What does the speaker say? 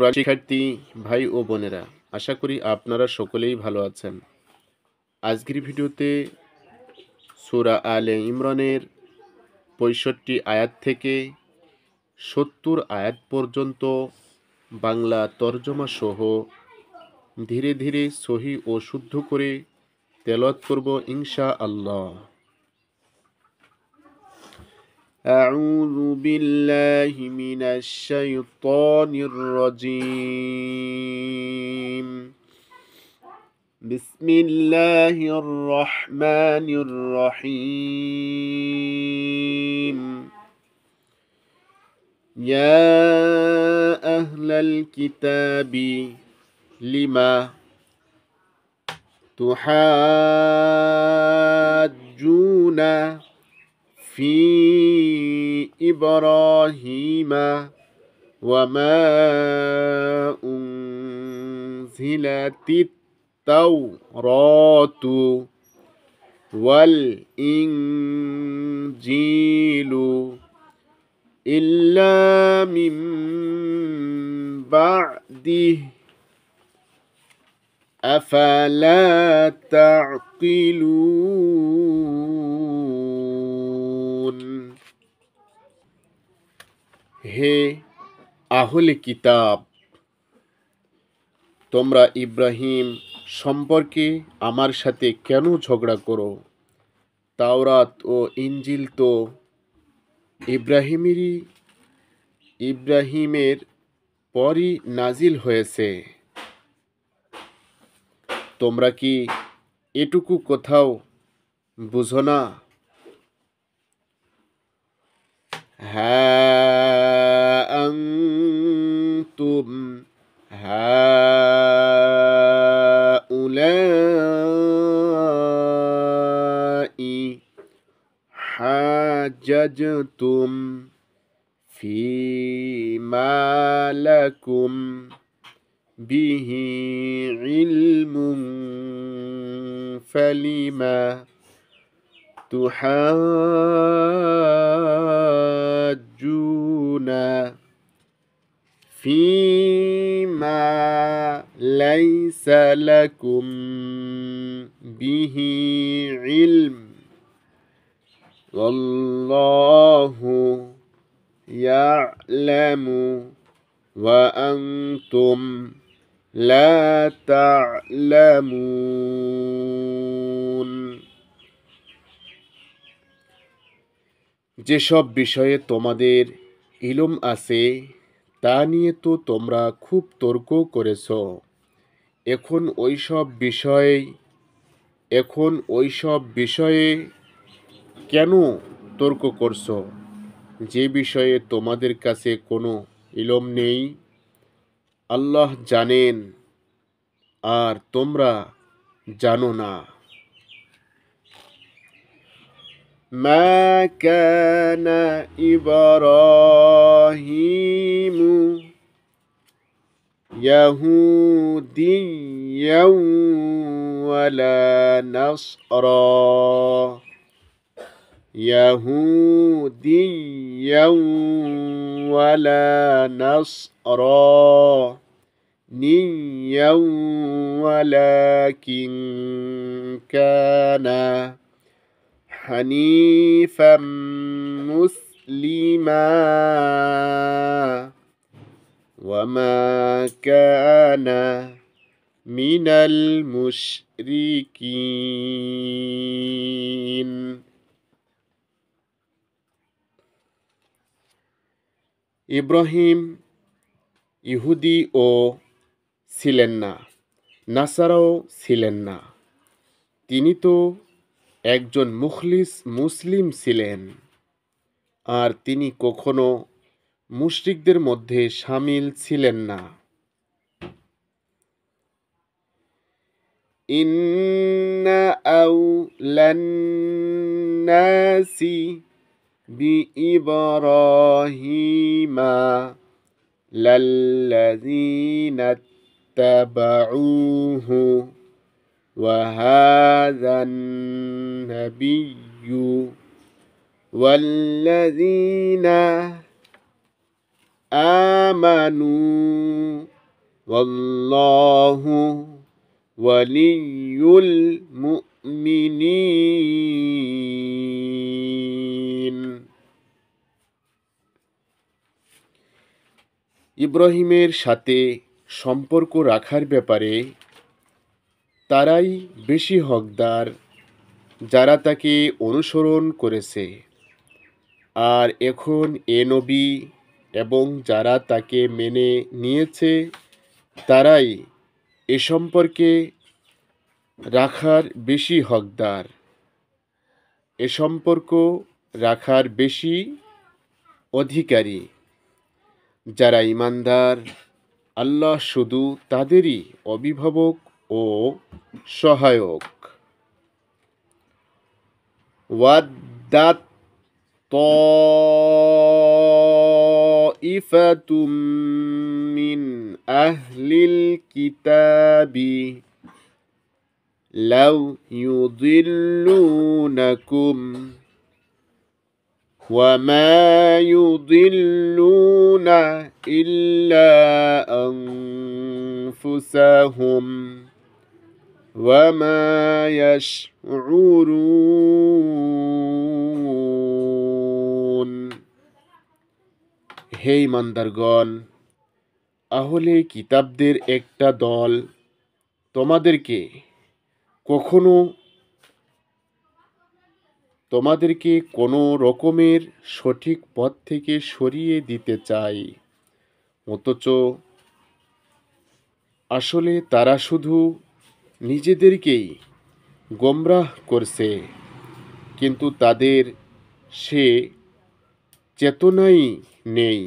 কোরআন শিক্ষার্থী ভাই ও বোনেরা, আশা করি আপনারা সকলেই ভালো আছেন। আজকের ভিডিওতে সূরা আলে ইমরানের ৬৫ আয়াত থেকে ৭০ আয়াত পর্যন্ত বাংলা তরজমা সহ ধীরে ধীরে সহি ও শুদ্ধ করে তেলাওয়াত করব ইনশাআল্লাহ। أعوذ بالله من الشيطان الرجيم. بسم الله الرحمن الرحيم. يا أهل الكتاب لما تحاجون في إبراهيم وما أنزلت التوراة والإنجيل إلا من بعده أفلا تعقلون. হে আহলে কিতাব, তোমরা ইব্রাহিম সম্পর্কে আমার সাথে কেন ঝগড়া করো? তাওরাত ও ইনজিল তো ইব্রাহিমের পরই নাজিল হয়েছে। তোমরা কি এটুকু কোথাও বুঝো না? আনতুম হাউলাই হাজাজতুম ফীমা লাকুম বিহি ইলমুন ফালিমা তুহাজ্জুনা ফীমা লাইসা লাকুম বিহি ইলম ওয়াল্লাহু ইয়া'লামু ওয়া আনতুম লা তা'লামুন. যেসব বিষয়ে তোমাদের ইলম আছে তা নিয়ে তো তোমরা খুব তর্ক করেছ। এখন ওইসব বিষয়ে কেন তর্ক করছো যে বিষয়ে তোমাদের কাছে কোনো ইলম নেই? আল্লাহ জানেন আর তোমরা জানো না। মা কানা ইব্রাহিমু ইয়াহুদিয়্যাও ওয়ালা নাসরানিয়্যাও ওয়ালাকিন কানা হানিফাম মুসলিমা ওয়ামা কানা মিনাল মুশরিকিন. ইব্রাহিম ইহুদি ও ছিলেন না, নাসারাও ছিলেন না। তিনি তো একজন মুখলিস মুসলিম ছিলেন, আর তিনি কখনো মুশরিকদের মধ্যে শামিল ছিলেন না। ইন্না আউলান নাসি বিইব্রাহিমা লাল্লাযীনা ইত্তাবাউহু ওয়া হাযান নাবিয়্যু ওয়াল্লাযীনা আমানু ওয়াল্লাহু ওয়ালিয়ুল মুমিনিন। ইব্রাহিমের সাথে সম্পর্ক রাখার ব্যাপারে তারাই বেশি হকদার যারা তাকে অনুসরণ করেছে। আর এখন এ নবী এবং যারা তাকে মেনে নিয়েছে তারাই এ সম্পর্কে রাখার বেশি হকদার, এ সম্পর্ক রাখার বেশি অধিকারী। যারা ঈমানদার, আল্লাহ শুধু তাদেরই অভিভাবক ও সহায়ক। ওয়াদ্দাত তাইফাতুম মিন আহলিল কিতাবি লাউ ইউদিল্লুনাকুম وما يضلون إلا أنفسهم وما يشعرون। হে ইমানদারগণ, আহলে কিতাবদের একটা দল তোমাদেরকে কোনো রকমের সঠিক পথ থেকে সরিয়ে দিতে চায়, অথচ আসলে তারা শুধু নিজেদেরকেই গোমরাহ করছে, কিন্তু তাদের সে চেতনাই নেই।